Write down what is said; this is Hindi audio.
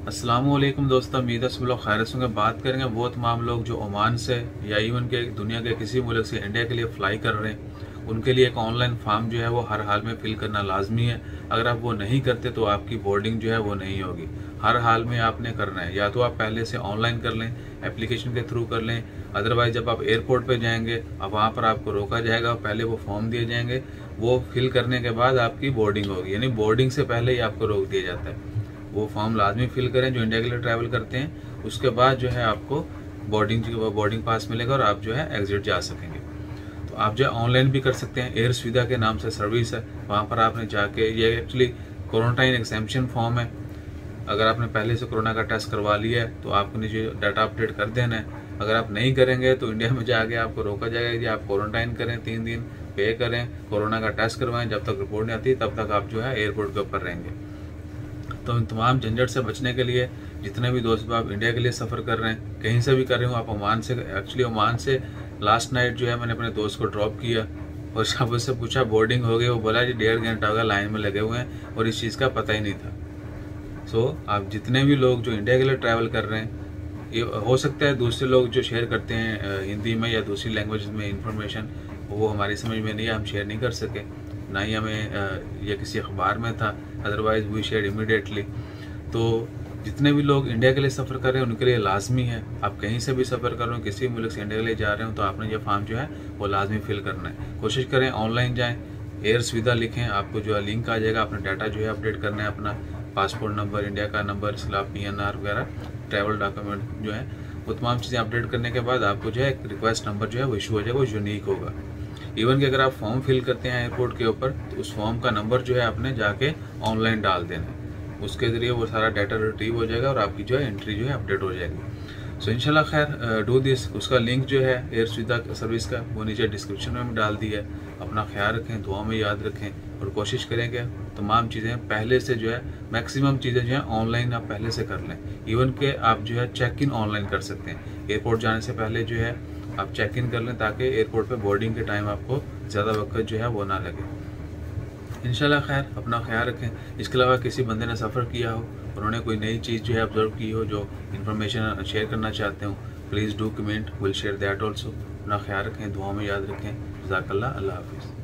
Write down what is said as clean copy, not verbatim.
अस्सलामुअलैकुम दोस्तों, उम्मीद है सब लोग खैर से होंगे। बात करेंगे वो तमाम लोग जो ओमान से या इवन के दुनिया के किसी मुल्क से इंडिया के लिए फ़्लाई कर रहे हैं। उनके लिए एक ऑनलाइन फॉर्म जो है वो हर हाल में फ़िल करना लाजमी है। अगर आप वो नहीं करते तो आपकी बोर्डिंग जो है वो नहीं होगी। हर हाल में आपने करना है, या तो आप पहले से ऑनलाइन कर लें, एप्लीकेशन के थ्रू कर लें। अदरवाइज जब आप एयरपोर्ट पर जाएंगे अब वहाँ पर आपको रोका जाएगा, पहले वो फॉर्म दिए जाएंगे, वो फिल करने के बाद आपकी बोर्डिंग होगी। यानी बोर्डिंग से पहले ही आपको रोक दिया जाता है। वो फॉर्म लाजमी फिल करें जो इंडिया के लिए ट्रैवल करते हैं। उसके बाद जो है आपको बोर्डिंग पास मिलेगा और आप जो है एग्जिट जा सकेंगे। तो आप जो है ऑनलाइन भी कर सकते हैं। एयर सुविधा के नाम से सर्विस है, वहाँ पर आपने जाके, ये एक्चुअली क्वारंटाइन एग्जेम्पशन फॉर्म है। अगर आपने पहले से कोरोना का टेस्ट करवा लिया है तो आपने जो डाटा अपडेट कर देना है। अगर आप नहीं करेंगे तो इंडिया में जाके आपको रोका जाएगा कि आप क्वारंटाइन करें, 3 दिन पे करें, कोरोना का टेस्ट करवाएं। जब तक रिपोर्ट नहीं आती तब तक आप जो है एयरपोर्ट के ऊपर रहेंगे। तो इन तमाम झंझट से बचने के लिए जितने भी दोस्त आप इंडिया के लिए सफ़र कर रहे हैं, कहीं से भी कर रहे हो, आप ओमान से, एक्चुअली ओमान से लास्ट नाइट जो है मैंने अपने दोस्त को ड्रॉप किया और जब उससे पूछा बोर्डिंग हो गई, वो बोला जी 1.5 घंटा होगा लाइन में लगे हुए हैं और इस चीज़ का पता ही नहीं था। आप जितने भी लोग जो इंडिया के लिए ट्रैवल कर रहे हैं, ये हो सकता है दूसरे लोग जो शेयर करते हैं हिंदी में या दूसरी लैंग्वेज में इंफॉर्मेशन, वो हमारी समझ में नहीं है, हम शेयर नहीं कर सके, ना ही हमें ये किसी अखबार में था। Otherwise we share immediately. तो जितने भी लोग इंडिया के लिए सफ़र कर रहे हैं उनके लिए लाजमी है, आप कहीं से भी सफ़र कर रहे हो, किसी मुल्क से इंडिया के लिए जा रहे हो, तो आपने ये फॉर्म जो है वो लाजमी फिल करना है। कोशिश करें ऑनलाइन जाएँ, एयर सुविधा लिखें, आपको जो है लिंक आ जाएगा। अपना डाटा जो है अपडेट करना है, अपना पासपोर्ट नंबर, इंडिया का नंबर, PNR वगैरह, ट्रैवल डॉक्यूमेंट जो है वो तमाम चीज़ें अपडेट करने के बाद आपको जो है एक रिक्वेस्ट नंबर जो है वो इशू हो जाएगा, वो यूनिक होगा। इवन कि अगर आप फॉर्म फिल करते हैं एयरपोर्ट के ऊपर तो उस फॉर्म का नंबर जो है आपने जाके ऑनलाइन डाल देना है। उसके ज़रिए वो सारा डाटा रिट्रीव हो जाएगा और आपकी जो है एंट्री जो है अपडेट हो जाएगी। सो इंशाल्लाह खैर डू दिस। उसका लिंक जो है एयर सुविधा सर्विस का वो नीचे डिस्क्रिप्शन में डाल दिया है। अपना ख्याल रखें, दुआ में याद रखें और कोशिश करेंगे तमाम चीज़ें पहले से जो है, मैक्सिमम चीज़ें जो है ऑनलाइन आप पहले से कर लें। इवन के आप जो है चेक इन ऑनलाइन कर सकते हैं। एयरपोर्ट जाने से पहले जो है आप चेक इन कर लें ताकि एयरपोर्ट पे बोर्डिंग के टाइम आपको ज़्यादा वक्त जो है वो ना लगे। इंशाल्लाह खैर अपना ख्याल रखें। इसके अलावा किसी बंदे ने सफ़र किया हो, उन्होंने कोई नई चीज़ जो है ऑब्जर्व की हो, जो इन्फॉर्मेशन शेयर करना चाहते हो, please do comment, will share that also. अपना ख्याल रखें, दुआ में याद रखें। जज़ाकल्लाह, अल्लाह हाफिज़।